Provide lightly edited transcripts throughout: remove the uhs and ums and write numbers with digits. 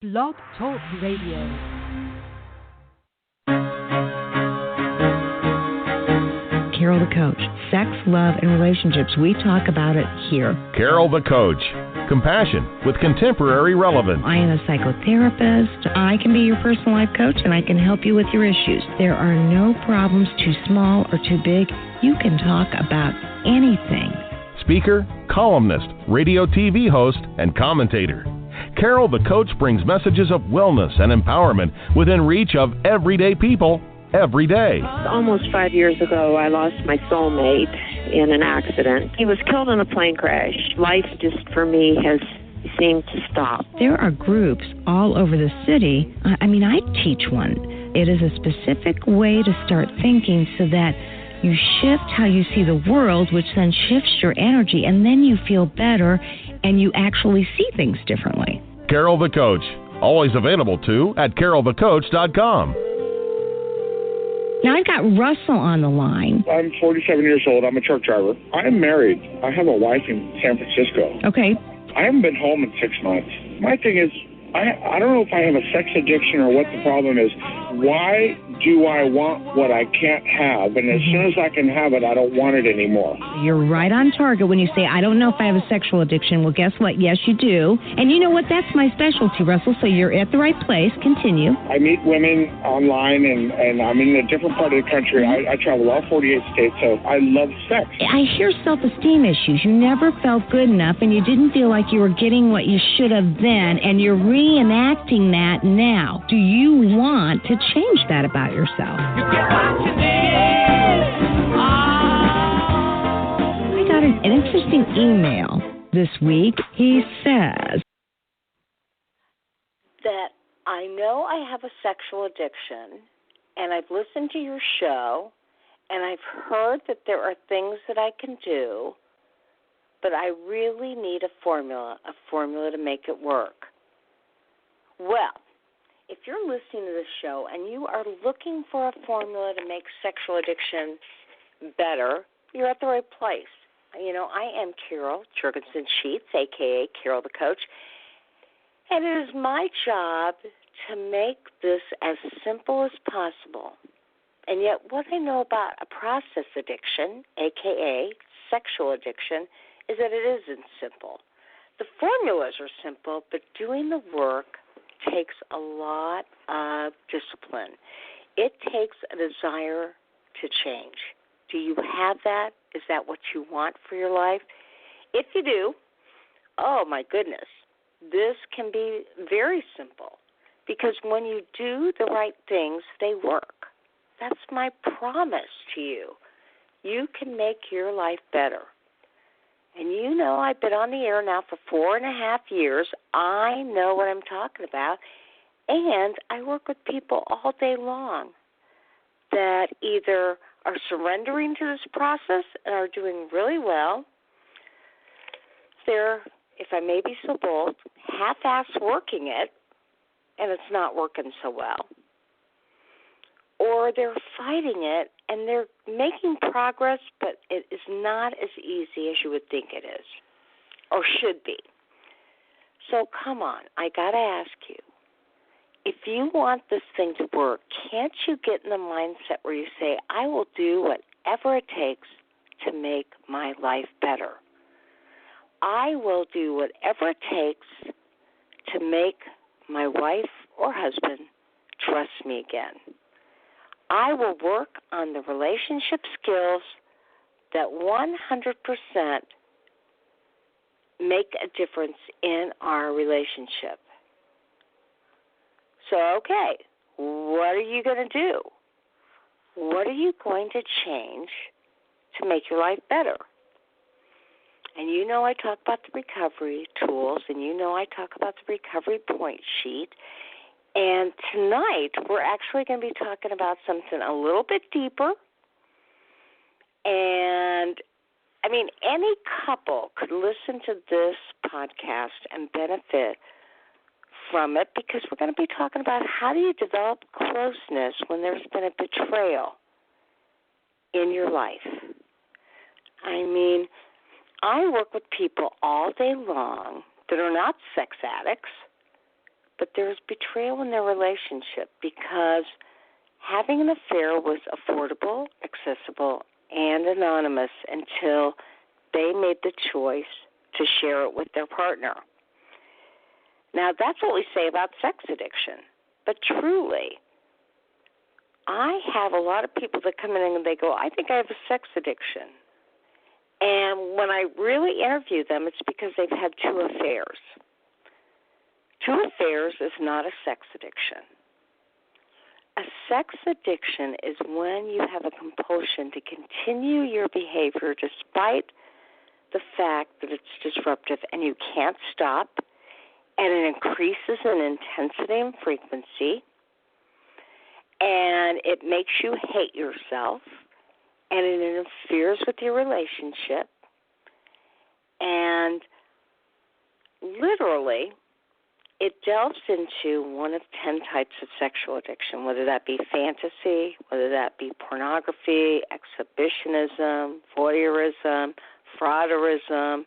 Blog Talk Radio. Carol the Coach. Sex, love, and relationships. We talk about it here. Carol the Coach. Compassion with contemporary relevance. I am a psychotherapist. I can be your personal life coach, and I can help you with your issues. There are no problems too small or too big. You can talk about anything. Speaker, columnist, radio TV host, and commentator. Carol the Coach brings messages of wellness and empowerment within reach of everyday people every day. Almost 5 years ago, I lost my soulmate in an accident. He was killed in a plane crash. Life just, for me, has seemed to stop. There are groups all over the city. I teach one. It is a specific way to start thinking so that you shift how you see the world, which then shifts your energy, and then you feel better and you actually see things differently. Carol the Coach. Always available too at carolthecoach.com. Now I've got Russell on the line. I'm 47 years old. I'm a truck driver. I am married. I have a wife in San Francisco. Okay. I haven't been home in 6 months. My thing is, I don't know if I have a sex addiction or what the problem is. Why do I want what I can't have? And as soon as I can have it, I don't want it anymore. You're right on target when you say, I don't know if I have a sexual addiction. Well, guess what? Yes, you do. And you know what? That's my specialty, Russell, so you're at the right place. Continue. I meet women online, and I'm in a different part of the country. I travel all 48 states, so I love sex. I hear self-esteem issues. You never felt good enough, and you didn't feel like you were getting what you should have then, and you're reenacting that now. Do you want to change that about yourself? You get what you need. I got an interesting email this week. He says that I know I have a sexual addiction, and I've listened to your show, and I've heard that there are things that I can do, but I really need a formula to make it work. Well, if you're listening to this show and you are looking for a formula to make sexual addiction better, you're at the right place. You know, I am Carol Jurgensen-Sheets, a.k.a. Carol the Coach, and it is my job to make this as simple as possible. And yet what I know about a process addiction, a.k.a. sexual addiction, is that it isn't simple. The formulas are simple, but doing the work takes a lot of discipline. It takes a desire to change. Do you have that? Is that what you want for your life? If you do, oh my goodness, this can be very simple, because when you do the right things, they work. That's my promise to you. You can make your life better. And you know, I've been on the air now for 4.5 years. I know what I'm talking about. And I work with people all day long that either are surrendering to this process and are doing really well. They're, if I may be so bold, half-ass working it, and it's not working so well. Or they're fighting it, and they're making progress, but it is not as easy as you would think it is, or should be. So come on, I got to ask you, if you want this thing to work, can't you get in the mindset where you say, I will do whatever it takes to make my life better. I will do whatever it takes to make my wife or husband trust me again. I will work on the relationship skills that 100% make a difference in our relationship. So, okay, what are you going to do? What are you going to change to make your life better? And you know I talk about the recovery tools, and you know I talk about the recovery point sheet. And tonight, we're actually going to be talking about something a little bit deeper. And, I mean, any couple could listen to this podcast and benefit from it, because we're going to be talking about how do you develop closeness when there's been a betrayal in your life. I mean, I work with people all day long that are not sex addicts, but there's betrayal in their relationship because having an affair was affordable, accessible, and anonymous until they made the choice to share it with their partner. Now, that's what we say about sex addiction. But truly, I have a lot of people that come in and they go, I think I have a sex addiction. And when I really interview them, it's because they've had 2 affairs. 2 affairs is not a sex addiction. A sex addiction is when you have a compulsion to continue your behavior despite the fact that it's disruptive and you can't stop, and it increases in intensity and frequency, and it makes you hate yourself, and it interferes with your relationship, and literally it delves into one of 10 types of sexual addiction, whether that be fantasy, whether that be pornography, exhibitionism, voyeurism, frauderism,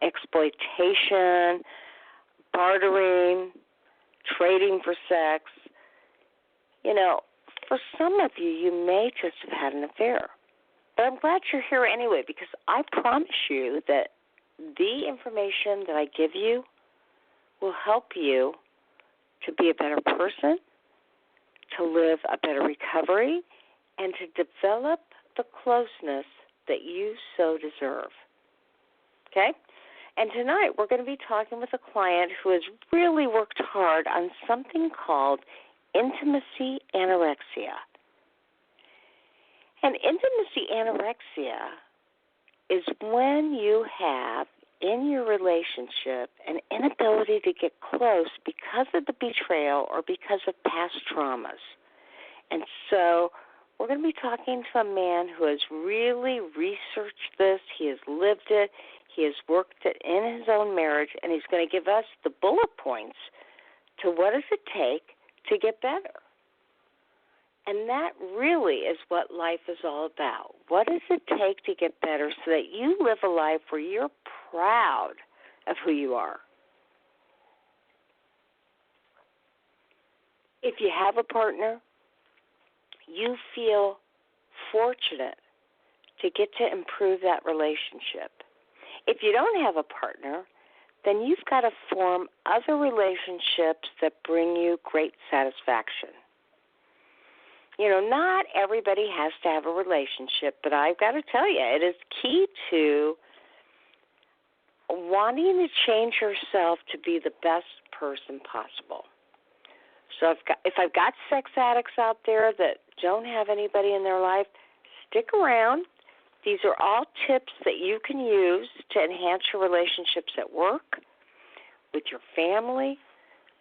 exploitation, bartering, trading for sex. You know, for some of you, you may just have had an affair. But I'm glad you're here anyway, because I promise you that the information that I give you will help you to be a better person, to live a better recovery, and to develop the closeness that you so deserve. Okay? And tonight we're going to be talking with a client who has really worked hard on something called Intimacy Anorexia. And Intimacy Anorexia is when you have in your relationship an inability to get close because of the betrayal or because of past traumas. And so we're going to be talking to a man who has really researched this. He has lived it. He has worked it in his own marriage, and he's going to give us the bullet points to what does it take to get better. And that really is what life is all about. What does it take to get better so that you live a life where you're proud of who you are? If you have a partner, you feel fortunate to get to improve that relationship. If you don't have a partner, then you've got to form other relationships that bring you great satisfaction. You know, not everybody has to have a relationship, but I've got to tell you, it is key to wanting to change yourself to be the best person possible. So if I've got sex addicts out there that don't have anybody in their life, stick around. These are all tips that you can use to enhance your relationships at work, with your family,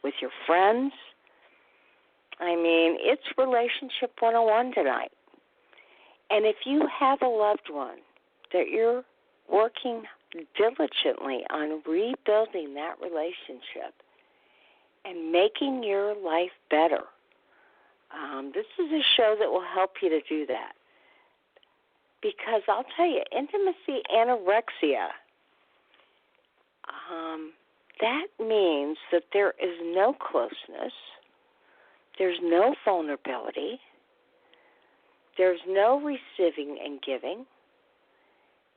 with your friends. I mean, it's Relationship 101 tonight. And if you have a loved one that you're working diligently on rebuilding that relationship and making your life better, this is a show that will help you to do that. Because I'll tell you, Intimacy Anorexia, that means that there is no closeness, there's no vulnerability, there's no receiving and giving,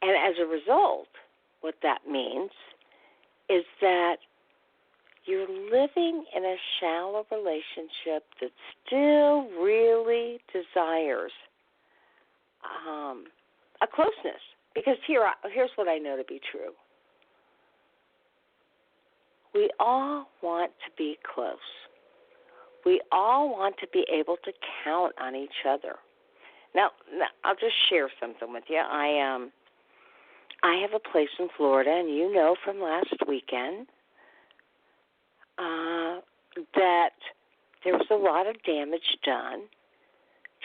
and as a result, what that means is that you're living in a shallow relationship that still really desires a closeness. Because here's what I know to be true. We all want to be close. We all want to be able to count on each other. Now I'll just share something with you. I have a place in Florida, and you know from last weekend that there was a lot of damage done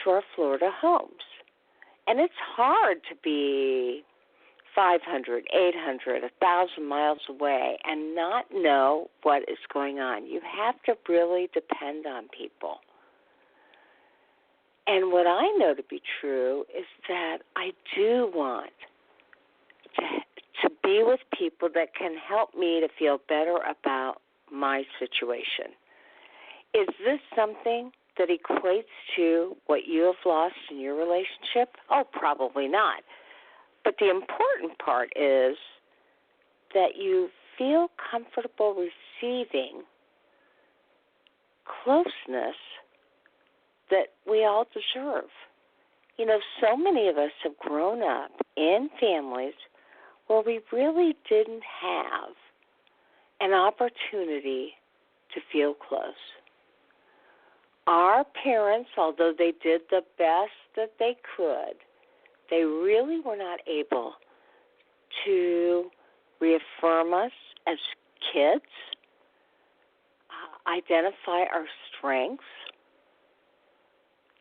to our Florida homes. And it's hard to be 500, 800, 1,000 miles away and not know what is going on. You have to really depend on people. And what I know to be true is that I do want to be with people that can help me to feel better about my situation. Is this something that equates to what you have lost in your relationship? Oh, probably not. But the important part is that you feel comfortable receiving closeness that we all deserve. You know, so many of us have grown up in families where we really didn't have an opportunity to feel close. Our parents, although they did the best that they could, they really were not able to reaffirm us as kids, identify our strengths.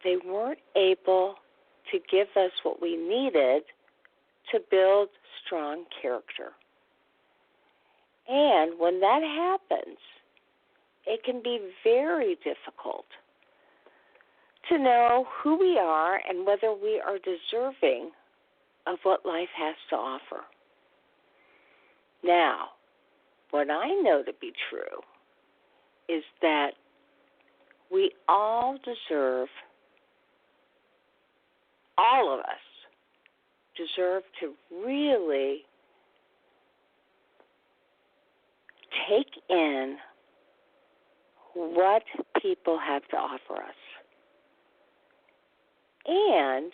They weren't able to give us what we needed to build strong character. And when that happens, it can be very difficult to know who we are and whether we are deserving of what life has to offer. Now, what I know to be true is that we all deserve, all of us deserve to really take in what people have to offer us. And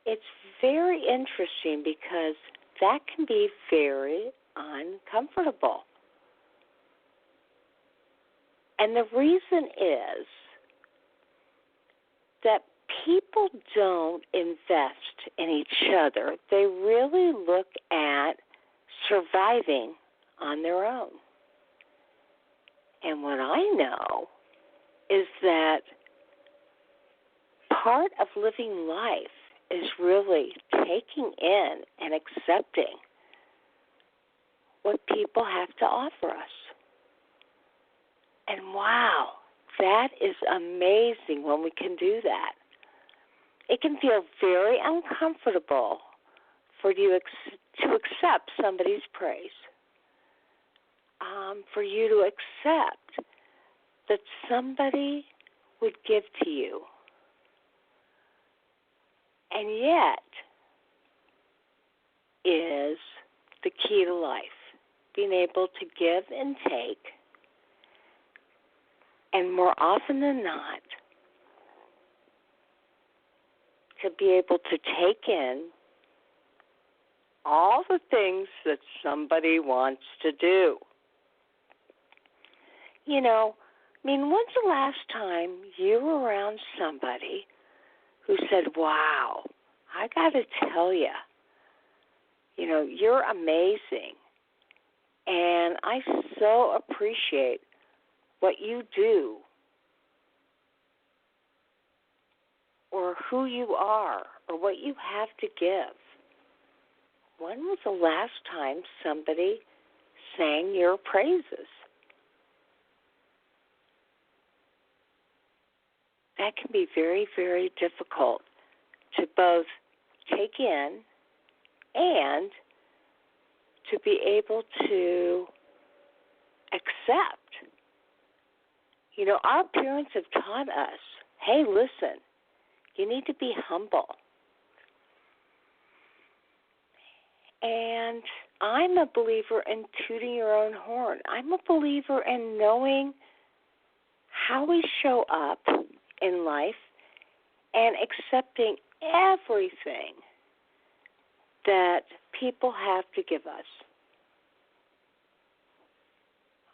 it's very interesting because that can be very uncomfortable. And the reason is that people don't invest in each other. They really look at surviving on their own. And what I know is that part of living life is really taking in and accepting what people have to offer us. And wow, that is amazing when we can do that. It can feel very uncomfortable for you to accept somebody's praise, for you to accept that somebody would give to you. And yet is the key to life, being able to give and take, and more often than not, to be able to take in all the things that somebody wants to do. You know, I mean, when's the last time you were around somebody who said, wow, I got to tell you, you know, you're amazing, and I so appreciate what you do or who you are or what you have to give. When was the last time somebody sang your praises? That can be very, very difficult to both take in and to be able to accept. You know, our parents have taught us, hey, listen, you need to be humble. And I'm a believer in tooting your own horn. I'm a believer in knowing how we show up in life and accepting everything that people have to give us.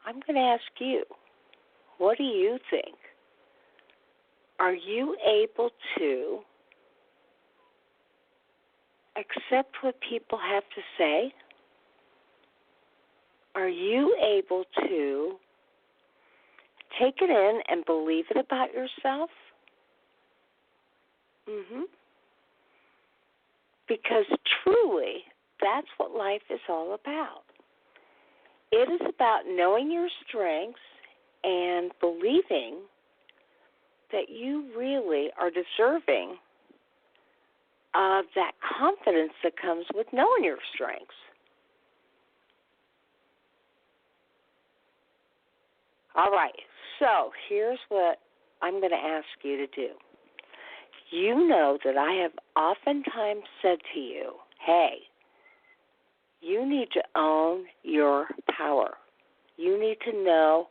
I'm going to ask you, what do you think? Are you able to accept what people have to say? Are you able to take it in and believe it about yourself? Because truly, that's what life is all about. It is about knowing your strengths and believing that you really are deserving of that confidence that comes with knowing your strengths. All right. So here's what I'm going to ask you to do. You know that I have oftentimes said to you, hey, you need to own your power. You need to know,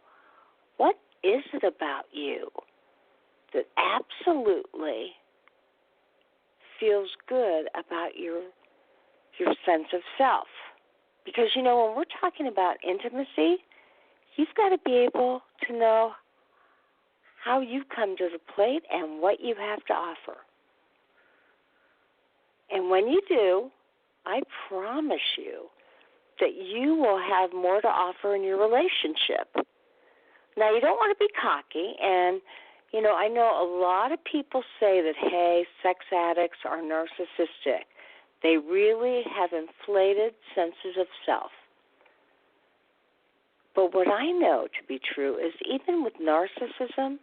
what is it about you that absolutely feels good about your sense of self? Because, when we're talking about intimacy, you've got to be able to know how you come to the plate and what you have to offer. And when you do, I promise you that you will have more to offer in your relationship. Now, you don't want to be cocky, and, I know a lot of people say that, hey, sex addicts are narcissistic. They really have inflated senses of self. But what I know to be true is even with narcissism,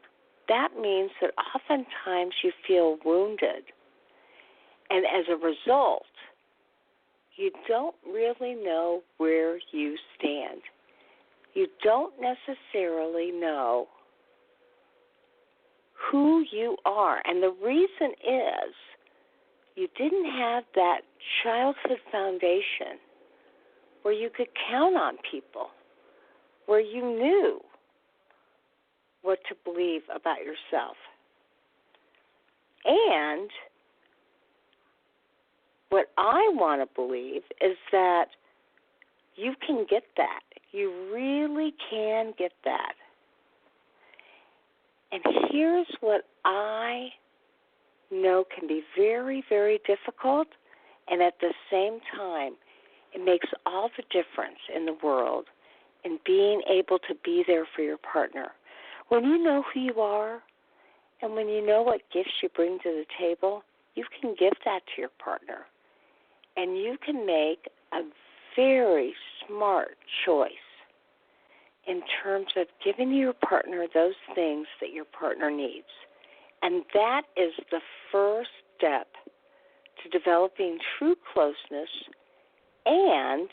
that means that oftentimes you feel wounded. And as a result, you don't really know where you stand. You don't necessarily know who you are. And the reason is you didn't have that childhood foundation where you could count on people, where you knew what to believe about yourself. And what I want to believe is that you can get that. You really can get that. And here's what I know can be very, very difficult, and at the same time, it makes all the difference in the world in being able to be there for your partner. When you know who you are and when you know what gifts you bring to the table, you can give that to your partner. And you can make a very smart choice in terms of giving your partner those things that your partner needs. And that is the first step to developing true closeness and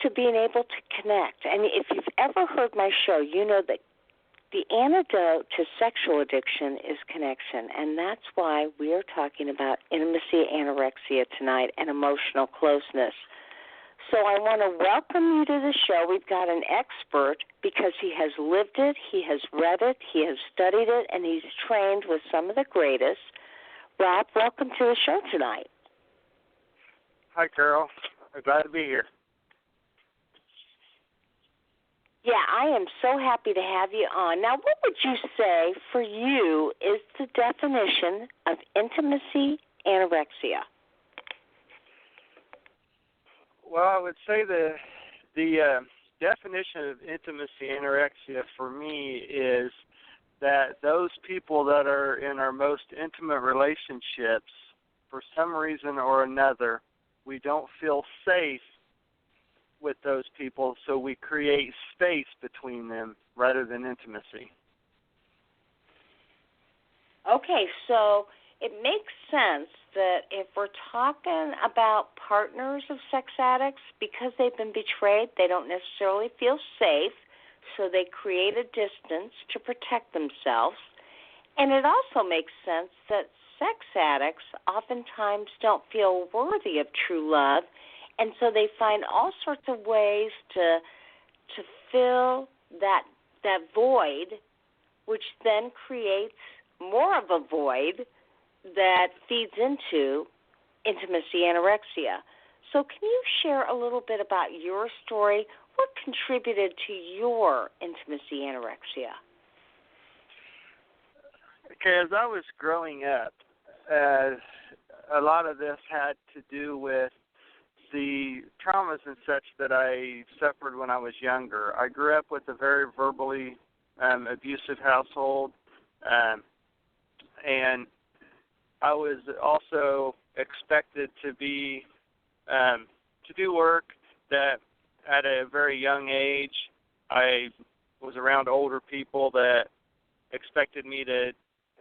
to being able to connect. And if you've ever heard my show, you know that the antidote to sexual addiction is connection, and that's why we are talking about intimacy anorexia tonight and emotional closeness. So I want to welcome you to the show. We've got an expert because he has lived it, he has read it, he has studied it, and he's trained with some of the greatest. Rob, welcome to the show tonight. Hi, Carol. I'm glad to be here. Yeah, I am so happy to have you on. Now, what would you say for you is the definition of intimacy anorexia? Well, I would say the definition of intimacy anorexia for me is that those people that are in our most intimate relationships, for some reason or another, we don't feel safe with those people, so we create space between them rather than intimacy. Okay, so it makes sense that if we're talking about partners of sex addicts, because they've been betrayed, they don't necessarily feel safe, so they create a distance to protect themselves. And it also makes sense that sex addicts oftentimes don't feel worthy of true love, and so they find all sorts of ways to fill that void, which then creates more of a void that feeds into intimacy anorexia. So can you share a little bit about your story? What contributed to your intimacy anorexia? Okay, as I was growing up, a lot of this had to do with the traumas and such that I suffered when I was younger. I grew up with a very verbally abusive household, and I was also expected to be to do work that at a very young age I was around older people that expected me to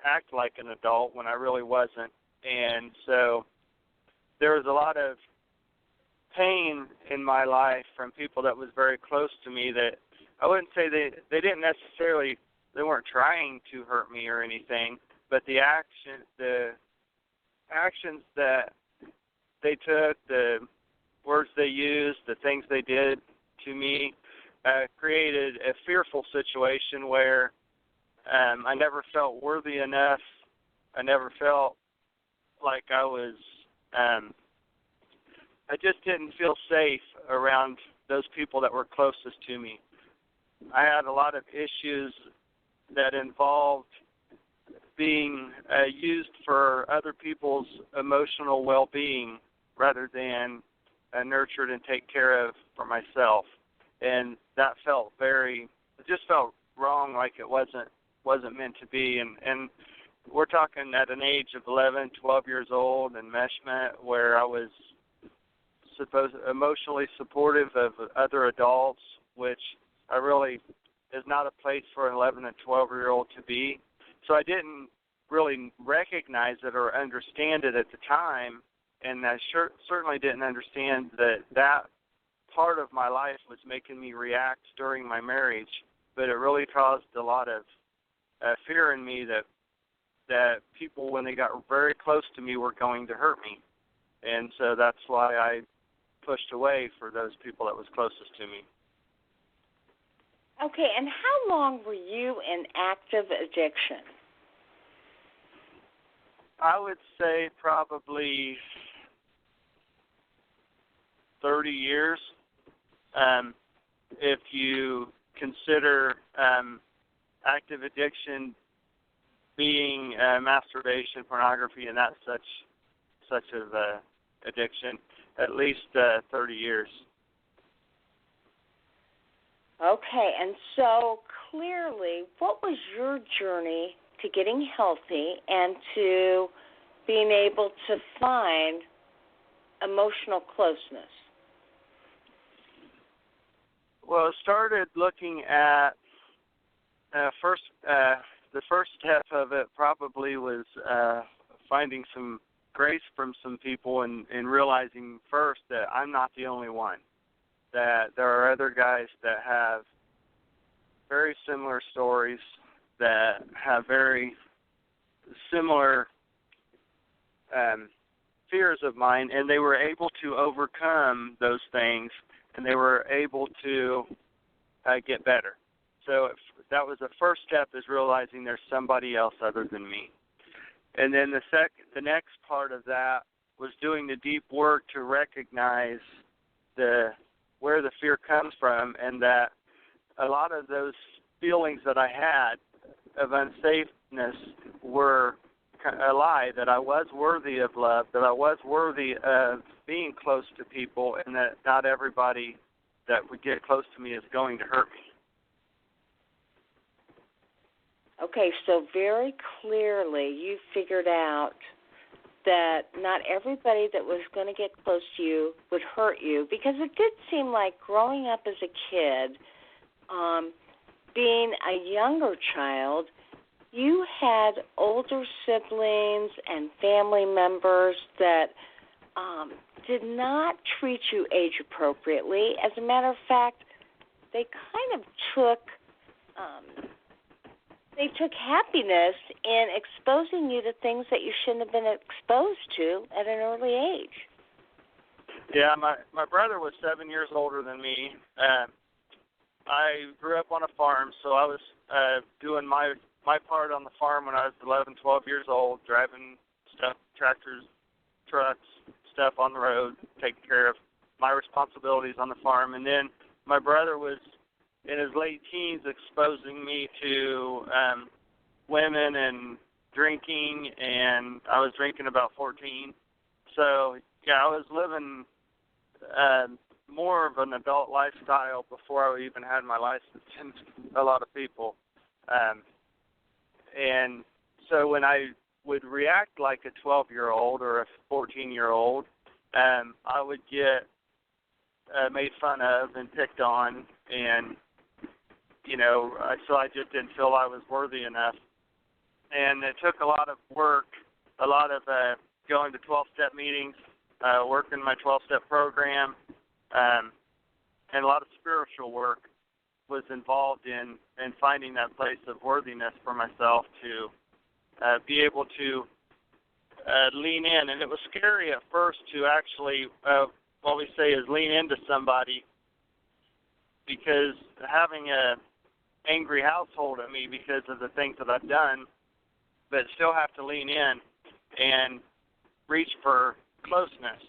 act like an adult when I really wasn't. And so there was a lot of pain in my life from people that was very close to me that I wouldn't say they didn't necessarily, they weren't trying to hurt me or anything, but the actions that they took, the words they used, the things they did to me, created a fearful situation where I never felt worthy enough. I never felt like I was, I just didn't feel safe around those people that were closest to me. I had a lot of issues that involved being used for other people's emotional well-being rather than nurtured and take care of for myself. And that it just felt wrong, like it wasn't meant to be. And we're talking at an age of 11, 12 years old, enmeshment, where I was emotionally supportive of other adults, which I really is not a place for an 11 and 12-year-old to be. So I didn't really recognize it or understand it at the time, and I certainly didn't understand that part of my life was making me react during my marriage, but it really caused a lot of fear in me that people, when they got very close to me, were going to hurt me. And so that's why I pushed away for those people that was closest to me. Okay, and how long were you in active addiction? I would say probably 30 years. If you consider active addiction being masturbation, pornography, and that's such of addiction, at least 30 years. Okay, and so clearly, what was your journey to getting healthy and to being able to find emotional closeness? Well, it started looking at the first step of it probably was finding some grace from some people and realizing first that I'm not the only one, that there are other guys that have very similar stories, that have very similar fears of mine, and they were able to overcome those things, and they were able to get better. So that was the first step, is realizing there's somebody else other than me. And then the next part of that was doing the deep work to recognize where the fear comes from, and that a lot of those feelings that I had of unsafeness were a lie, that I was worthy of love, that I was worthy of being close to people, and that not everybody that would get close to me is going to hurt me. Okay, so very clearly you figured out that not everybody that was going to get close to you would hurt you, because it did seem like growing up as a kid, being a younger child, you had older siblings and family members that did not treat you age appropriately. As a matter of fact, they kind of took happiness in exposing you to things that you shouldn't have been exposed to at an early age. Yeah, my brother was 7 years older than me. I grew up on a farm, so I was doing my part on the farm when I was 11, 12 years old, driving stuff, tractors, trucks, stuff on the road, taking care of my responsibilities on the farm. And then my brother was in his late teens exposing me to women and drinking, and I was drinking about 14. So, yeah, I was living more of an adult lifestyle before I even had my license than a lot of people. And so when I would react like a 12-year-old or a 14-year-old, I would get made fun of and picked on, and, you know, so I just didn't feel I was worthy enough. And it took a lot of work, a lot of going to 12-step meetings, working my 12-step program, and a lot of spiritual work was involved in finding that place of worthiness for myself to be able to lean in. And it was scary at first to actually, what we say is lean into somebody, because having a angry household at me because of the things that I've done, but still have to lean in and reach for closeness,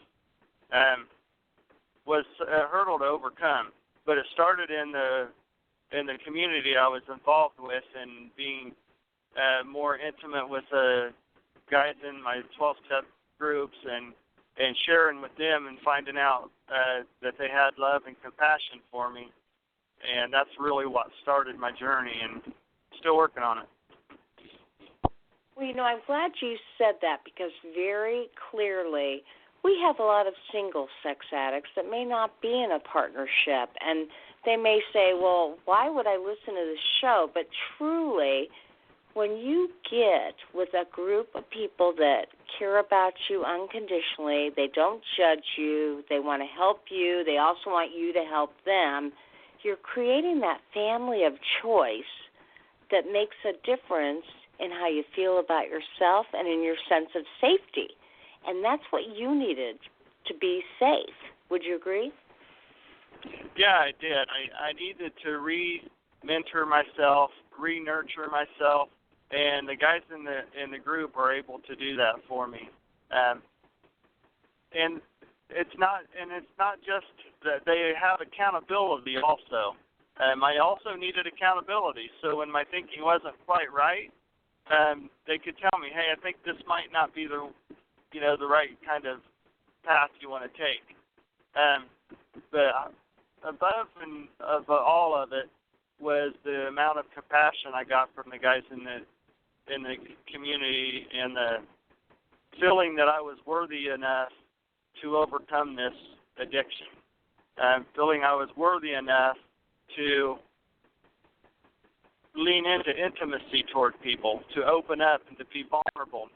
was a hurdle to overcome. But it started in the community I was involved with, and being more intimate with the guys in my 12-step groups, and sharing with them and finding out that they had love and compassion for me. And that's really what started my journey, and still working on it. Well, I'm glad you said that, because very clearly we have a lot of single sex addicts that may not be in a partnership, and they may say, well, why would I listen to this show? But truly, when you get with a group of people that care about you unconditionally, they don't judge you, they want to help you, they also want you to help them, you're creating that family of choice that makes a difference in how you feel about yourself and in your sense of safety. And that's what you needed to be safe. Would you agree? Yeah, I did. I needed to re-mentor myself, re-nurture myself, and the guys in the group are able to do that for me. And it's not just that they have accountability also. I also needed accountability. So when my thinking wasn't quite right, they could tell me, hey, I think this might not be the right kind of path you want to take. But above and above all of it was the amount of compassion I got from the guys in the community, and the feeling that I was worthy enough to overcome this addiction. Feeling I was worthy enough to lean into intimacy toward people, to open up and to be vulnerable.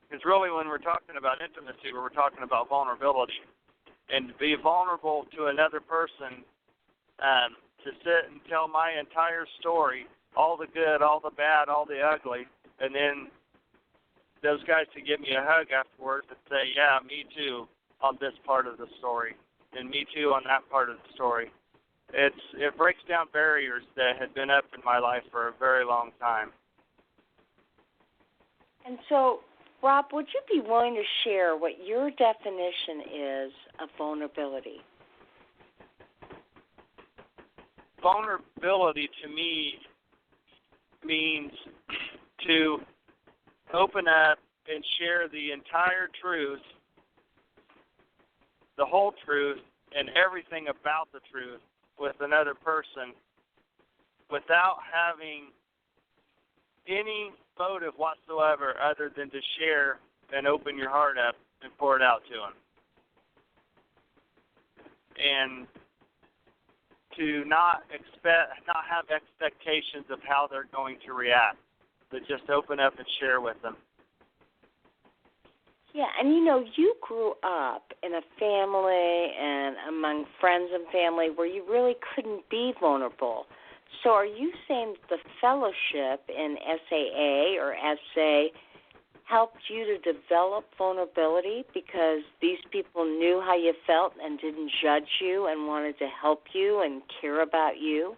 Because really when we're talking about intimacy, we're talking about vulnerability. And to be vulnerable to another person, to sit and tell my entire story, all the good, all the bad, all the ugly, and then those guys to give me a hug afterwards and say, yeah, me too on this part of the story, and me too on that part of the story. It breaks down barriers that had been up in my life for a very long time. And so, Rob, would you be willing to share what your definition is of vulnerability? Vulnerability to me means to open up and share the entire truth, the whole truth, and everything about the truth with another person without having any motive whatsoever other than to share and open your heart up and pour it out to them. And to not have expectations of how they're going to react, but just open up and share with them. Yeah, and you grew up in a family and among friends and family where you really couldn't be vulnerable. So are you saying the fellowship in SAA or SA helped you to develop vulnerability because these people knew how you felt and didn't judge you and wanted to help you and care about you?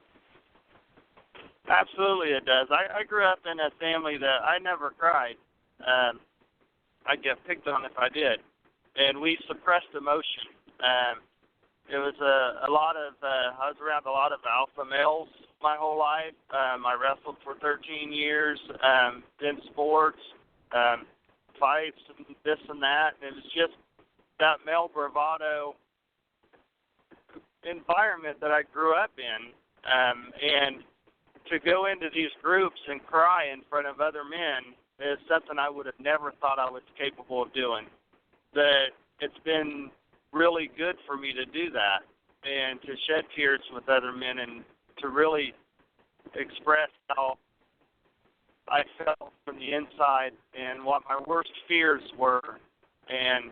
Absolutely it does. I grew up in a family that I never cried. I'd get picked on if I did. And we suppressed emotion. It was a lot of, I was around a lot of alpha males my whole life. I wrestled for 13 years, in sports, fights, and this and that. And it was just that male bravado environment that I grew up in. And to go into these groups and cry in front of other men is something I would have never thought I was capable of doing. But it's been really good for me to do that and to shed tears with other men and to really express how I felt from the inside and what my worst fears were and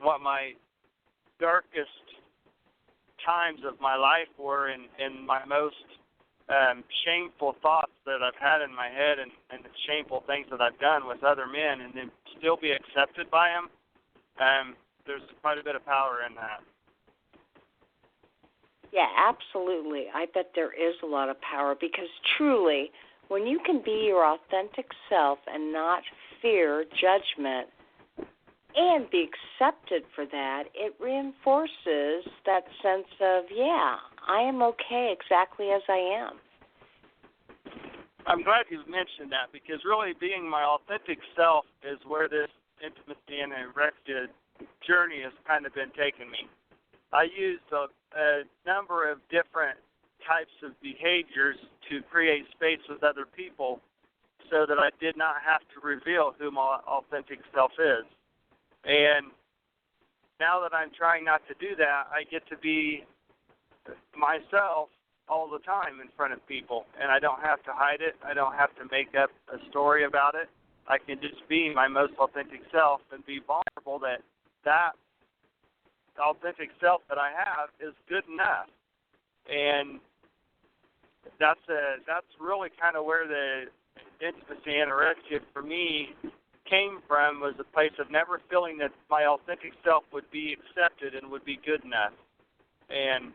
what my darkest times of my life were in my most shameful thoughts that I've had in my head and the shameful things that I've done with other men, and then still be accepted by them, there's quite a bit of power in that. Yeah, absolutely. I bet there is a lot of power, because truly, when you can be your authentic self and not fear judgment and be accepted for that, it reinforces that sense of, yeah, I am okay exactly as I am. I'm glad you mentioned that, because really being my authentic self is where this Intimacy Anorexia journey has kind of been taking me. I used a number of different types of behaviors to create space with other people so that I did not have to reveal who my authentic self is. And now that I'm trying not to do that, I get to be myself all the time in front of people, and I don't have to hide it. I don't have to make up a story about it. I can just be my most authentic self and be vulnerable that authentic self that I have is good enough. And that's really kind of where the Intimacy Anorexia for me came from, was a place of never feeling that my authentic self would be accepted and would be good enough. And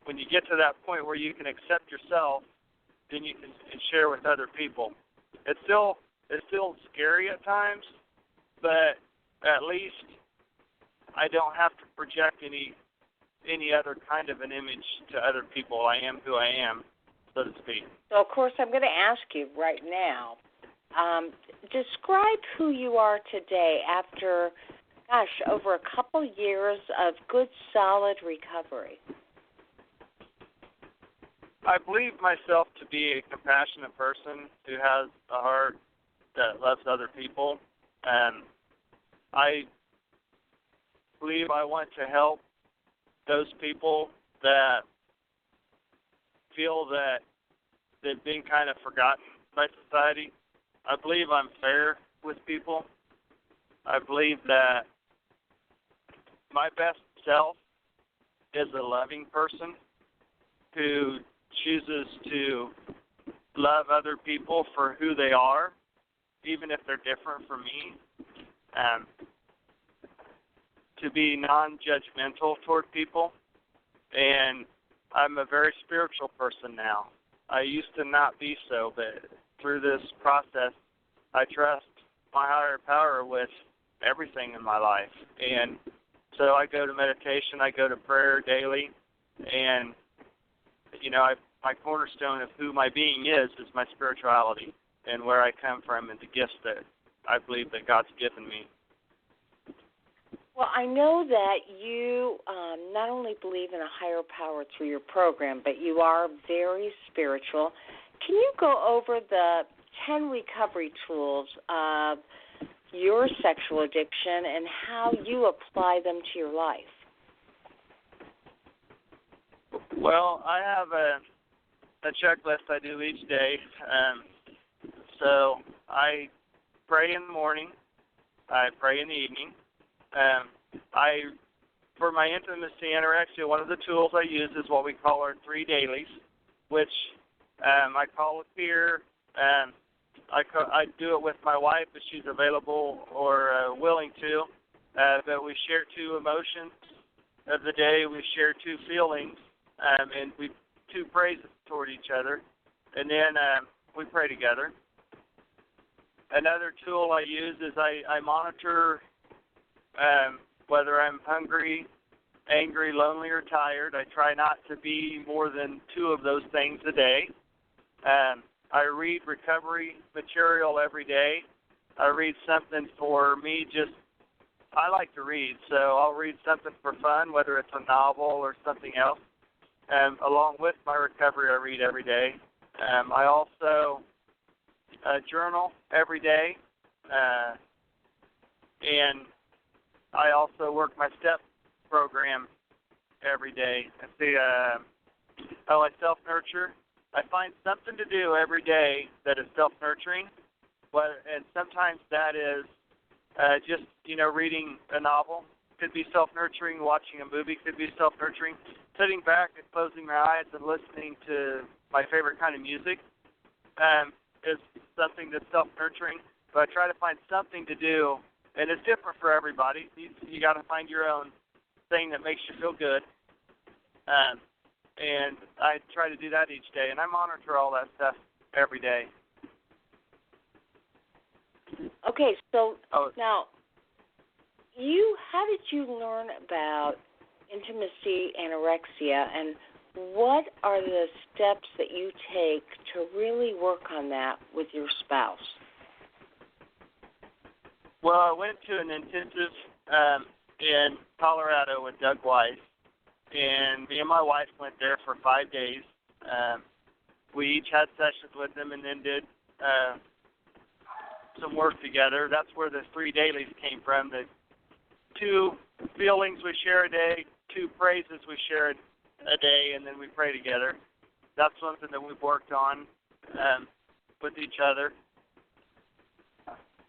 when you get to that point where you can accept yourself, then you can share with other people. It's still scary at times, but at least I don't have to project any other kind of an image to other people. I am who I am, so to speak. So, of course, I'm going to ask you right now, describe who you are today after, over a couple years of good, solid recovery. I believe myself to be a compassionate person who has a heart that loves other people. And I believe I want to help those people that feel that they've been kind of forgotten by society. I believe I'm fair with people. I believe that my best self is a loving person who chooses to love other people for who they are, even if they're different from me. To be non-judgmental toward people. And I'm a very spiritual person now. I used to not be so, but through this process, I trust my higher power with everything in my life. And so I go to meditation, I go to prayer daily, and, my cornerstone of who my being is my spirituality and where I come from and the gifts that I believe that God's given me. Well, I know that you not only believe in a higher power through your program, but you are very spiritual. Can you go over the 10 recovery tools of your sexual addiction and how you apply them to your life? Well, I have a checklist I do each day. So I pray in the morning. I pray in the evening. For my Intimacy Anorexia, one of the tools I use is what we call our 3 dailies, which I call it here. I do it with my wife if she's available or willing to. But we share 2 emotions of the day. We share 2 feelings, and we 2 praises toward each other, and then we pray together. Another tool I use is I monitor whether I'm hungry, angry, lonely, or tired. I try not to be more than 2 of those things a day. I read recovery material every day. I read something for me I like to read, so I'll read something for fun, whether it's a novel or something else. Along with my recovery, I read every day. I also journal every day, and I also work my STEP program every day. I self-nurture. I find something to do every day that is self-nurturing, and sometimes that is just, reading a novel, could be self-nurturing. Watching a movie could be self-nurturing. Sitting back and closing my eyes and listening to my favorite kind of music is something that's self-nurturing. But I try to find something to do, and it's different for everybody. You got to find your own thing that makes you feel good. And I try to do that each day, and I monitor all that stuff every day. Okay, so now, how did you learn about Intimacy Anorexia, and what are the steps that you take to really work on that with your spouse? Well, I went to an intensive in Colorado with Doug Weiss, and me and my wife went there for 5 days. We each had sessions with him and then did some work together. That's where the 3 dailies came from, the 2 feelings we share a day, 2 praises we share a day, and then we pray together. That's something that we've worked on with each other.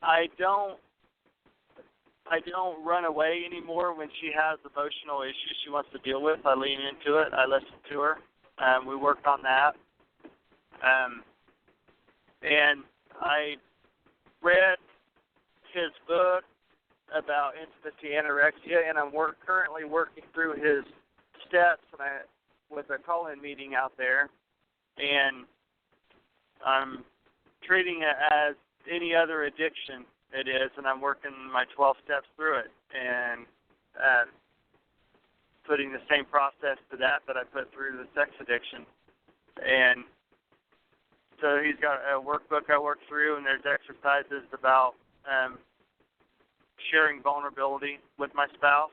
I don't run away anymore when she has emotional issues she wants to deal with. I lean into it. I listen to her. We worked on that. And I read his book about Intimacy Anorexia, and I'm currently working through his steps with a call-in meeting out there. And I'm treating it as any other addiction it is, and I'm working my 12 steps through it and putting the same process to that I put through the sex addiction. And so he's got a workbook I work through, and there's exercises about sharing vulnerability with my spouse,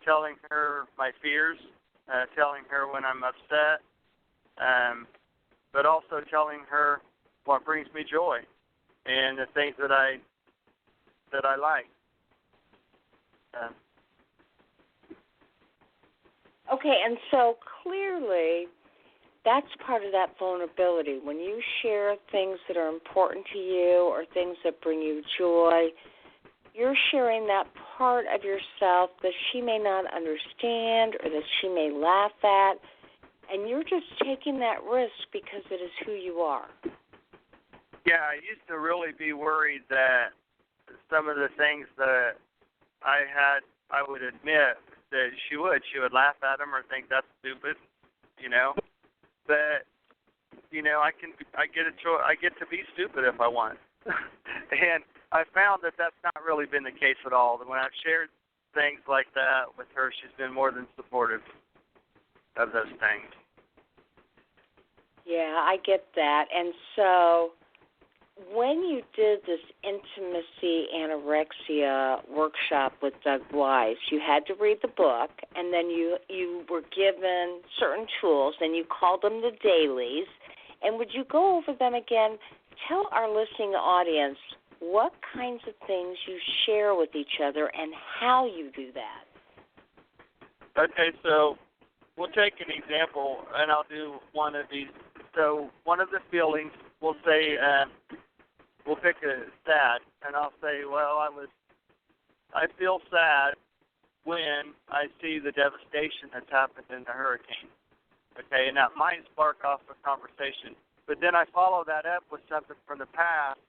telling her my fears, telling her when I'm upset, but also telling her what brings me joy and the things that I like. Okay, and so clearly that's part of that vulnerability. When you share things that are important to you or things that bring you joy, you're sharing that part of yourself that she may not understand or that she may laugh at, and you're just taking that risk because it is who you are. Yeah, I used to really be worried that some of the things that I would admit that she would laugh at them or think that's stupid, But I get to be stupid if I want, and I found that that's not really been the case at all. When I've shared things like that with her, she's been more than supportive of those things. Yeah, I get that. And so when you did this Intimacy Anorexia workshop with Doug Weiss, you had to read the book, and then you were given certain tools, and you called them the dailies. And would you go over them again? Tell our listening audience what kinds of things you share with each other and how you do that. Okay, so we'll take an example, and I'll do one of these. So one of the feelings, we'll say, we'll pick a sad, and I'll say, well, I feel sad when I see the devastation that's happened in the hurricane. Okay, and that might spark off a conversation. But then I follow that up with something from the past,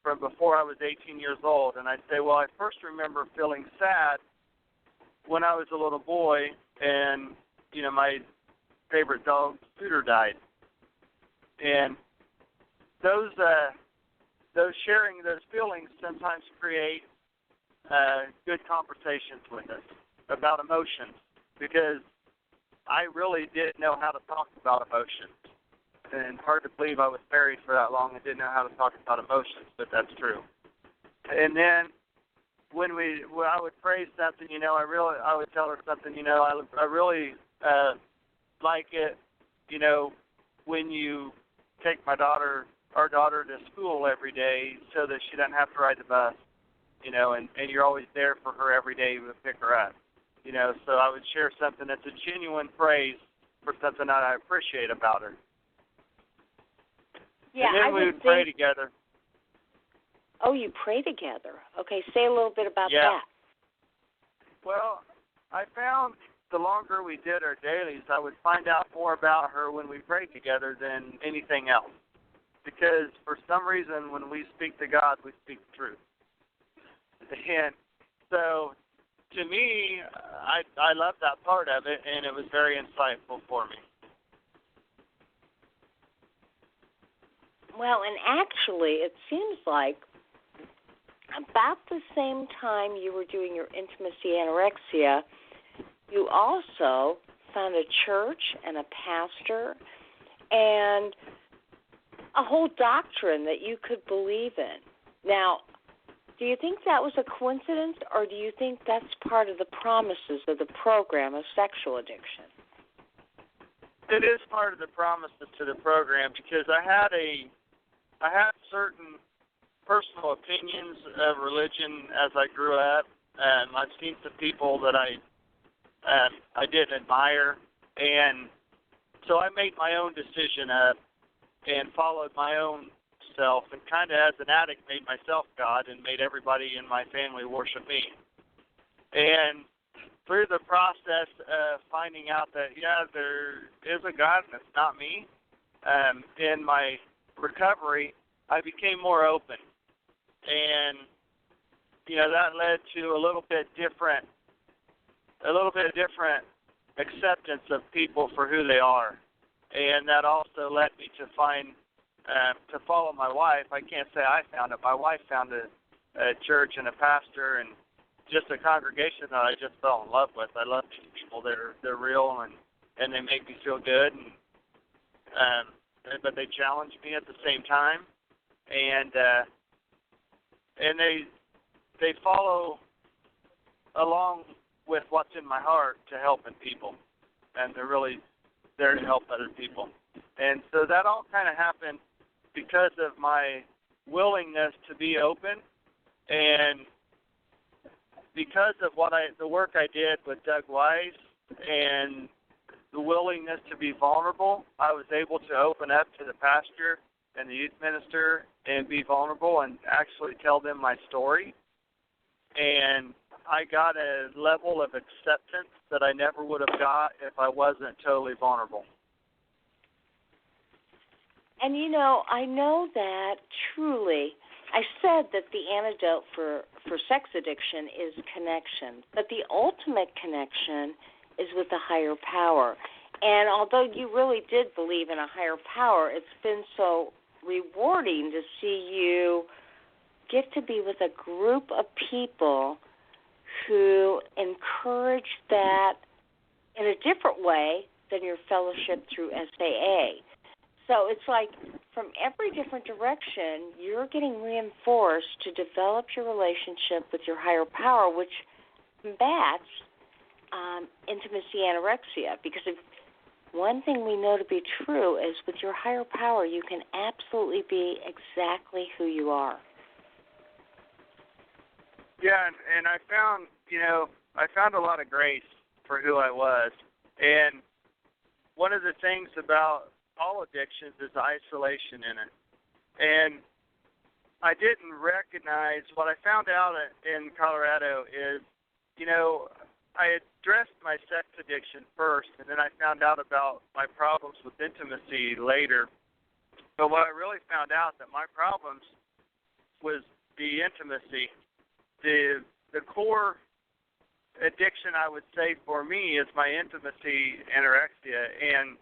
from before I was 18 years old, and I say, well, I first remember feeling sad when I was a little boy, and my favorite dog, Scooter, died. And those sharing those feelings sometimes create good conversations with us about emotions, because I really didn't know how to talk about emotions. And hard to believe I was married for that long and didn't know how to talk about emotions, but that's true. And then when I would praise something, I would tell her something, I really like it, when you take our daughter to school every day so that she doesn't have to ride the bus, and you're always there for her every day to pick her up. So I would share something that's a genuine praise for something that I appreciate about her. Yeah, and then we would pray together. Oh, you pray together. Okay, say a little bit about that. Well, I found the longer we did our dailies, I would find out more about her when we prayed together than anything else. Because for some reason, when we speak to God, we speak the truth. And so, to me, I love that part of it, and it was very insightful for me. Well, and actually, it seems like about the same time you were doing your Intimacy Anorexia, you also found a church and a pastor and a whole doctrine that you could believe in. Now, do you think that was a coincidence, or do you think that's part of the promises of the program of sexual addiction? It is part of the promises to the program, because I had certain personal opinions of religion as I grew up. I've seen some people that I did admire, and so I made my own decision up and followed my own self, and kind of as an addict made myself God and made everybody in my family worship me. And through the process of finding out that, there is a God and it's not me, in my recovery, I became more open. And, that led to a little bit different acceptance of people for who they are. And that also led me to to follow my wife. I can't say I found it. My wife found a church and a pastor and just a congregation that I just fell in love with. I love these people. They're real and they make me feel good. But they challenge me at the same time. And they follow along with what's in my heart to helping people, and they're really there to help other people. And so that all kind of happened because of my willingness to be open, and because of the work I did with Doug Wise and the willingness to be vulnerable. I was able to open up to the pastor and the youth minister and be vulnerable and actually tell them my story. And I got a level of acceptance that I never would have got if I wasn't totally vulnerable. And, I know that truly, I said that the antidote for sex addiction is connection, but the ultimate connection is with a higher power. And although you really did believe in a higher power, it's been so rewarding to see you get to be with a group of people who encourage that in a different way than your fellowship through SAA. So it's like from every different direction, you're getting reinforced to develop your relationship with your higher power, which combats intimacy anorexia. Because if one thing we know to be true is with your higher power, you can absolutely be exactly who you are. Yeah, and I found a lot of grace for who I was. And one of the things about all addictions is isolation in it. And I didn't recognize, what I found out in Colorado is, I addressed my sex addiction first, and then I found out about my problems with intimacy later. But what I really found out that my problems was the intimacy. The core addiction, I would say, for me is my intimacy anorexia, and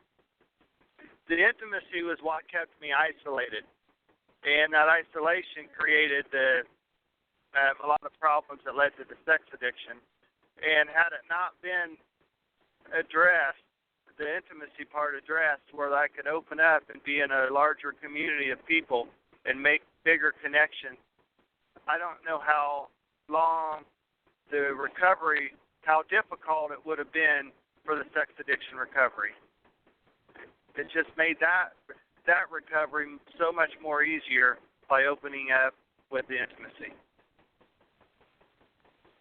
the intimacy was what kept me isolated, and that isolation created a lot of problems that led to the sex addiction. And had it not been addressed, the intimacy part addressed, where I could open up and be in a larger community of people and make bigger connections, I don't know how long the recovery, how difficult it would have been for the sex addiction recovery. It just made that recovery so much more easier by opening up with the intimacy.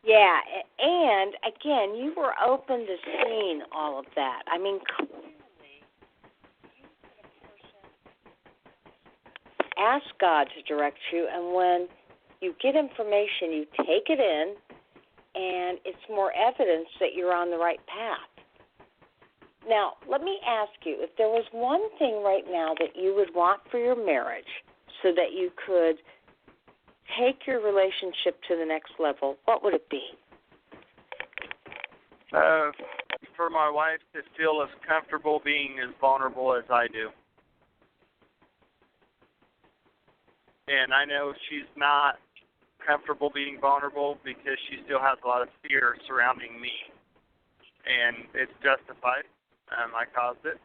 Yeah, and again, you were open to seeing all of that. I mean, clearly, ask God to direct you, and when you get information, you take it in, and it's more evidence that you're on the right path. Now, let me ask you, if there was one thing right now that you would want for your marriage so that you could take your relationship to the next level, what would it be? For my wife to feel as comfortable being as vulnerable as I do. And I know she's not comfortable being vulnerable because she still has a lot of fear surrounding me. And it's justified. I caused it.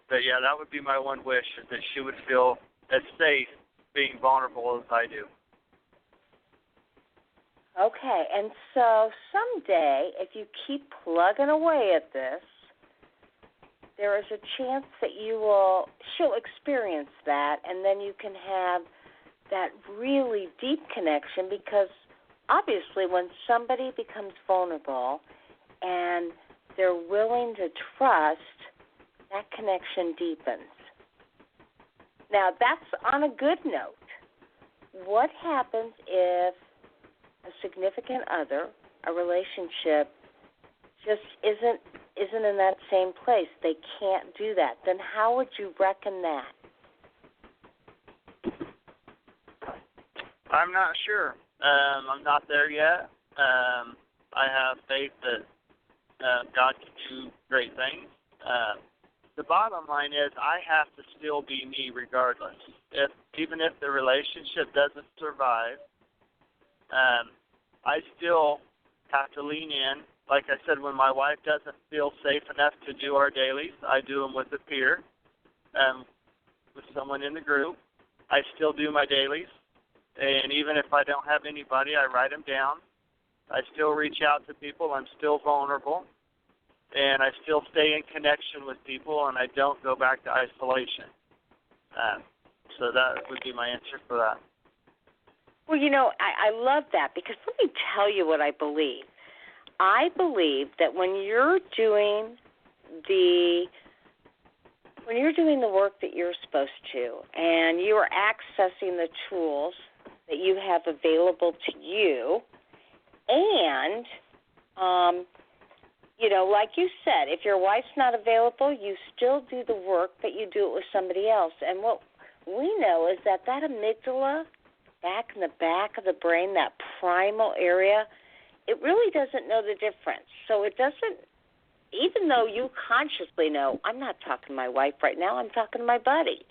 But yeah, that would be my one wish, is that she would feel as safe being vulnerable as I do. Okay, and so someday, if you keep plugging away at this, there is a chance that she'll experience that, and then you can have that really deep connection, because obviously when somebody becomes vulnerable and they're willing to trust, that connection deepens. Now, that's on a good note. What happens if a significant other, a relationship, just isn't in that same place? They can't do that. Then how would you reckon that? I'm not sure. I'm not there yet. I have faith that God can do great things. The bottom line is I have to still be me regardless. Even if the relationship doesn't survive, I still have to lean in. Like I said, when my wife doesn't feel safe enough to do our dailies, I do them with a peer, with someone in the group. I still do my dailies. And even if I don't have anybody, I write them down. I still reach out to people. I'm still vulnerable. And I still stay in connection with people, and I don't go back to isolation. So that would be my answer for that. Well, I love that, because let me tell you what I believe. I believe that when you're doing the work that you're supposed to, and you are accessing the tools that you have available to you, and like you said, if your wife's not available, you still do the work, but you do it with somebody else. And what we know is that amygdala, back in the back of the brain, that primal area, it really doesn't know the difference. So it doesn't, even though you consciously know, I'm not talking to my wife right now, I'm talking to my buddy.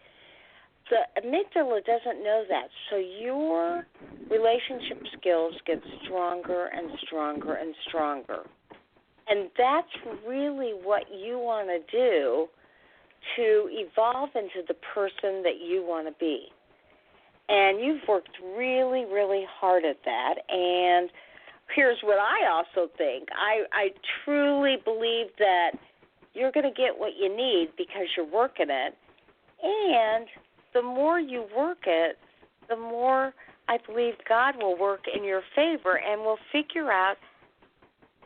The amygdala doesn't know that. So your relationship skills get stronger and stronger and stronger. And that's really what you want to do to evolve into the person that you want to be. And you've worked really, really hard at that. And here's what I also think. I truly believe that you're going to get what you need because you're working it. And the more you work it, the more I believe God will work in your favor and will figure out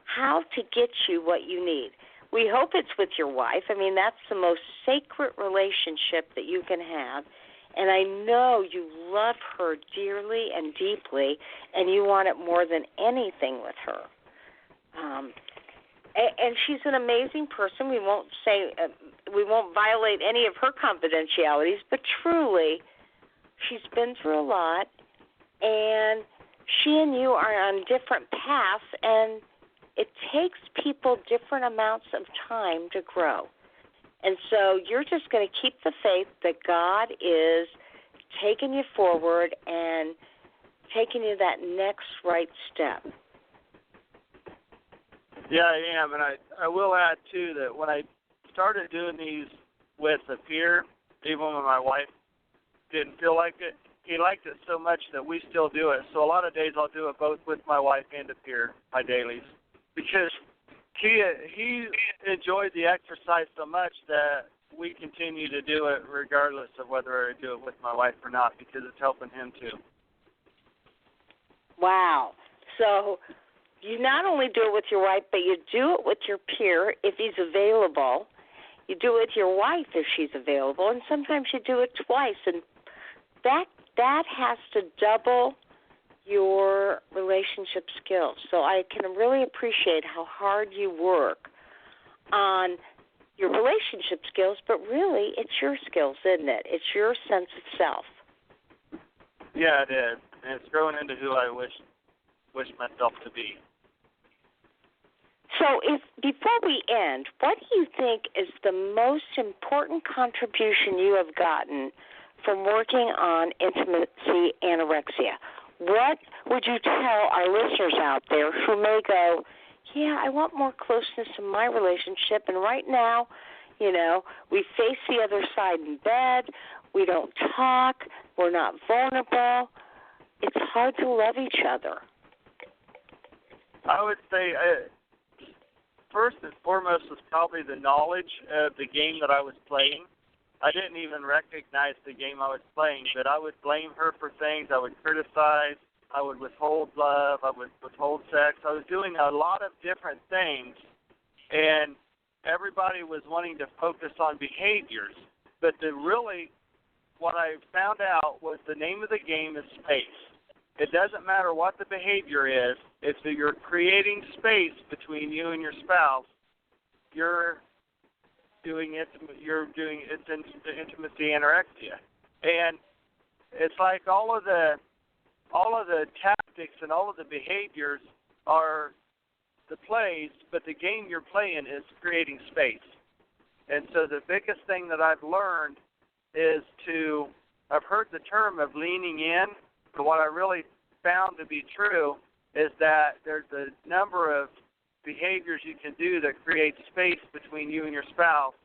how to get you what you need. We hope it's with your wife. I mean, that's the most sacred relationship that you can have. And I know you love her dearly and deeply, and you want it more than anything with her. And she's an amazing person. We won't violate any of her confidentialities, but truly, she's been through a lot, and she and you are on different paths, and it takes people different amounts of time to grow. And so you're just going to keep the faith that God is taking you forward and taking you that next right step. Yeah, I am. And I will add, too, that when I started doing these with a peer, even when my wife didn't feel like it, he liked it so much that we still do it. So a lot of days I'll do it both with my wife and a peer, my dailies, because he enjoyed the exercise so much that we continue to do it regardless of whether I do it with my wife or not, because it's helping him too. Wow. So you not only do it with your wife, but you do it with your peer if he's available. You do it with your wife if she's available, and sometimes you do it twice. And that has to double your relationship skills. So I can really appreciate how hard you work on your relationship skills, but really it's your skills, isn't it? It's your sense of self. Yeah, it is. And it's growing into who I wish myself to be. So before we end, what do you think is the most important contribution you have gotten from working on Intimacy Anorexia? What would you tell our listeners out there who may go, yeah, I want more closeness in my relationship, and right now, we face the other side in bed, we don't talk, we're not vulnerable, it's hard to love each other? I would say first and foremost was probably the knowledge of the game that I was playing. I didn't even recognize the game I was playing, but I would blame her for things. I would criticize. I would withhold love. I would withhold sex. I was doing a lot of different things, and everybody was wanting to focus on behaviors. But what I found out was the name of the game is space. It doesn't matter what the behavior is. If you're creating space between you and your spouse, you're doing intimacy anorexia. And it's like all of the tactics and all of the behaviors are the plays, but the game you're playing is creating space. And so the biggest thing that I've learned is I've heard the term of leaning in, but what I really found to be true is that there's a number of behaviors you can do that create space between you and your spouse.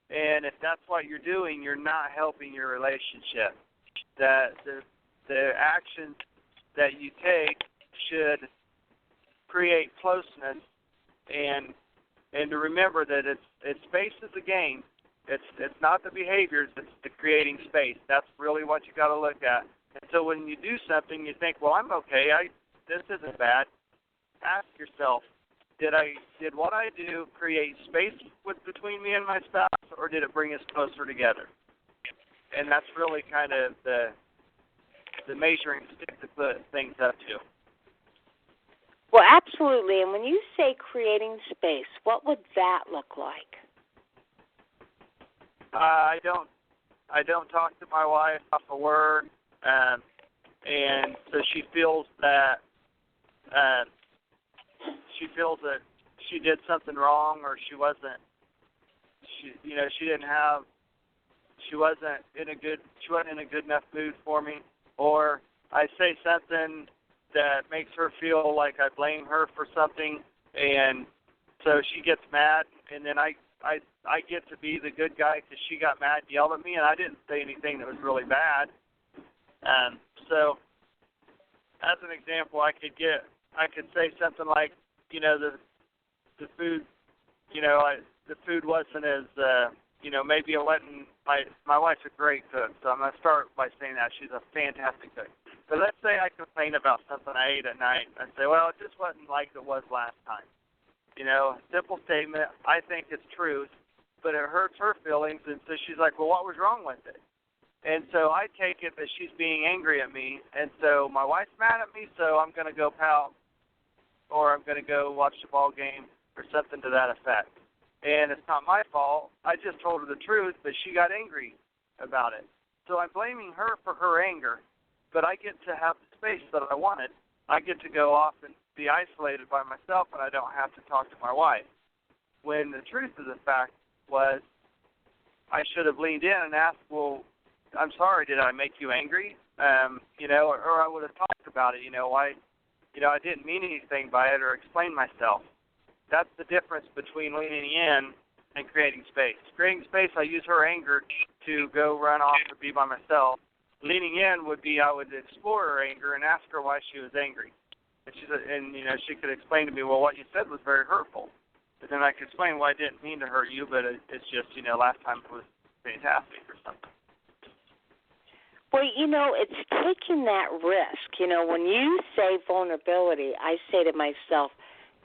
And if that's what you're doing, you're not helping your relationship. That the actions that you take should create closeness, and to remember that it's space is the game. It's not the behaviors, it's the creating space. That's really what you got to look at. And so when you do something, you think, well, I'm okay. This isn't bad. Ask yourself, did what I do create space between me and my spouse, or did it bring us closer together? And that's really kind of the measuring stick to put things up to. Well, absolutely. And when you say creating space, what would that look like? I don't talk to my wife off a word, and so she feels that she did something wrong, or she wasn't in a good enough mood for me, or I say something that makes her feel like I blame her for something, and so she gets mad, and then I get to be the good guy because she got mad and yelled at me, and I didn't say anything that was really bad. So, as an example, I could say something like, the food, the food wasn't as, maybe it wasn't. My wife's a great cook, so I'm gonna start by saying that she's a fantastic cook. But let's say I complain about something I ate at night. I say, well, it just wasn't like it was last time. Simple statement. I think it's truth, but it hurts her feelings, and so she's like, well, what was wrong with it? And so I take it that she's being angry at me, and so my wife's mad at me, so I'm going to go pout, or I'm going to go watch the ball game, or something to that effect. And it's not my fault. I just told her the truth, but she got angry about it. So I'm blaming her for her anger, but I get to have the space that I wanted. I get to go off and be isolated by myself, and I don't have to talk to my wife. When the truth of the fact was, I should have leaned in and asked, well, I'm sorry, did I make you angry? Or I would have talked about it, I didn't mean anything by it, or explain myself. That's the difference between leaning in and creating space. Creating space, I use her anger to go run off or be by myself. Leaning in would be I would explore her anger and ask her why she was angry. And she could explain to me, well, what you said was very hurtful. But then I could explain, well, I didn't mean to hurt you, but it's just, last time it was fantastic or something. Well, it's taking that risk. When you say vulnerability, I say to myself,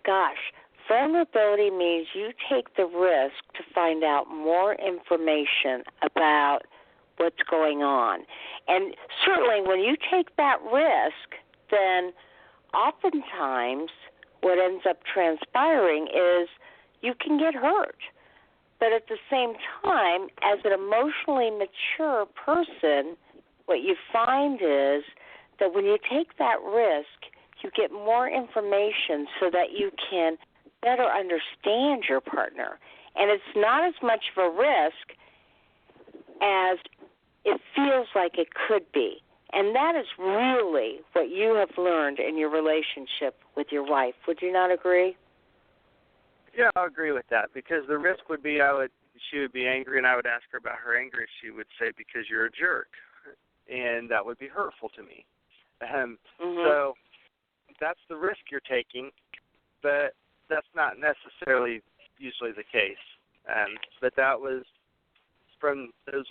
gosh, vulnerability means you take the risk to find out more information about what's going on. And certainly when you take that risk then oftentimes what ends up transpiring is you can get hurt. But at the same time, as an emotionally mature person, what you find is that when you take that risk, you get more information so that you can better understand your partner. And it's not as much of a risk as it feels like it could be. And that is really what you have learned in your relationship with your wife. Would you not agree? Yeah, I agree with that, because the risk would be she would be angry, and I would ask her about her anger, and she would say, because you're a jerk, and that would be hurtful to me. So that's the risk you're taking, but that's not necessarily usually the case. But those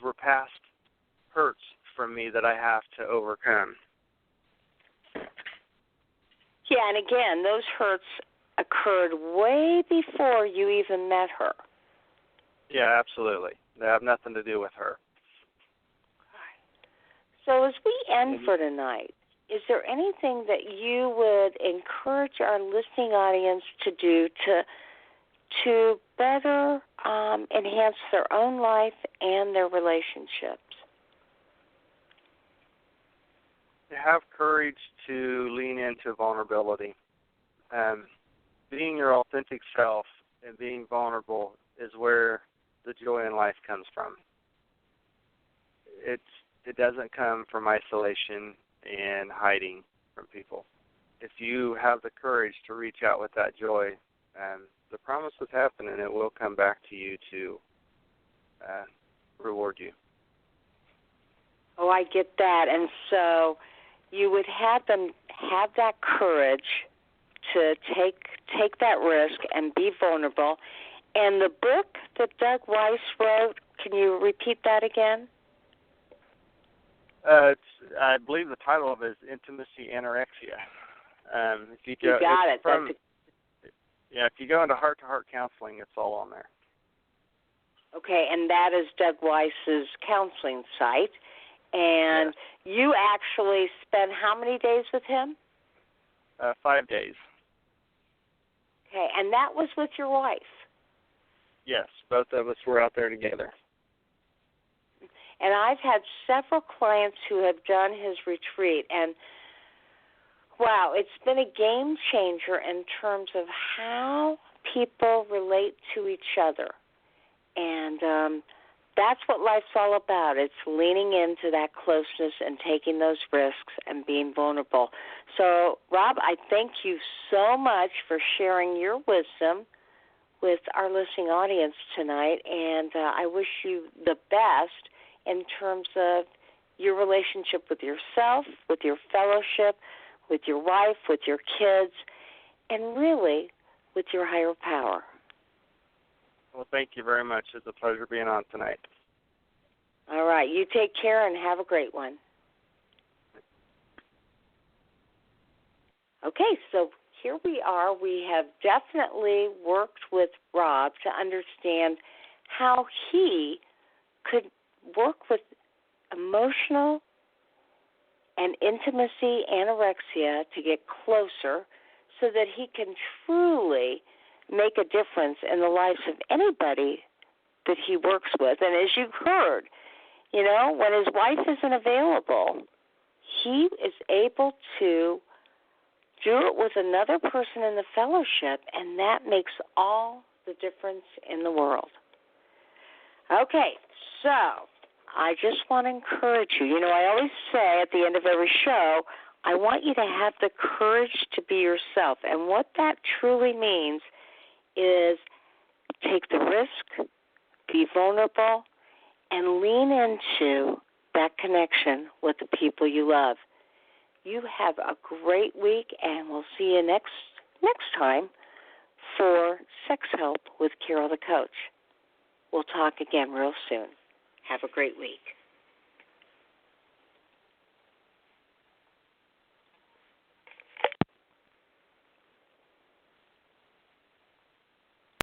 were past hurts from me that I have to overcome. Yeah, and again, those hurts occurred way before you even met her. Yeah, absolutely. They have nothing to do with her. So as we end for tonight, is there anything that you would encourage our listening audience to do to better enhance their own life and their relationships? Have courage to lean into vulnerability. Being your authentic self and being vulnerable is where the joy in life comes from. It doesn't come from isolation and hiding from people. If you have the courage to reach out with that joy, the promises happen, and it will come back to you to reward you. Oh, I get that. And so you would have them have that courage to take that risk and be vulnerable. And the book that Doug Weiss wrote, can you repeat that again? I believe the title of it is Intimacy Anorexia. You got it. If you go into heart-to-heart counseling, it's all on there. Okay, and that is Doug Weiss's counseling site. And you actually spent how many days with him? 5 days. Okay, and that was with your wife? Yes, both of us were out there together. And I've had several clients who have done his retreat, and wow, it's been a game changer in terms of how people relate to each other. And that's what life's all about. It's leaning into that closeness and taking those risks and being vulnerable. So, Rob, I thank you so much for sharing your wisdom with our listening audience tonight, and I wish you the best in terms of your relationship with yourself, with your fellowship, with your wife, with your kids, and really with your higher power. Well, thank you very much. It's a pleasure being on tonight. All right. You take care and have a great one. Okay, so here we are. We have definitely worked with Rob to understand how he could work with emotional and intimacy anorexia to get closer so that he can truly make a difference in the lives of anybody that he works with. And as you've heard, you know, when his wife isn't available, he is able to do it with another person in the fellowship, and that makes all the difference in the world. Okay, so I just want to encourage you. You know, I always say at the end of every show, I want you to have the courage to be yourself. And what that truly means is take the risk, be vulnerable, and lean into that connection with the people you love. You have a great week, and we'll see you next time for Sex Help with Carol the Coach. We'll talk again real soon. Have a great week.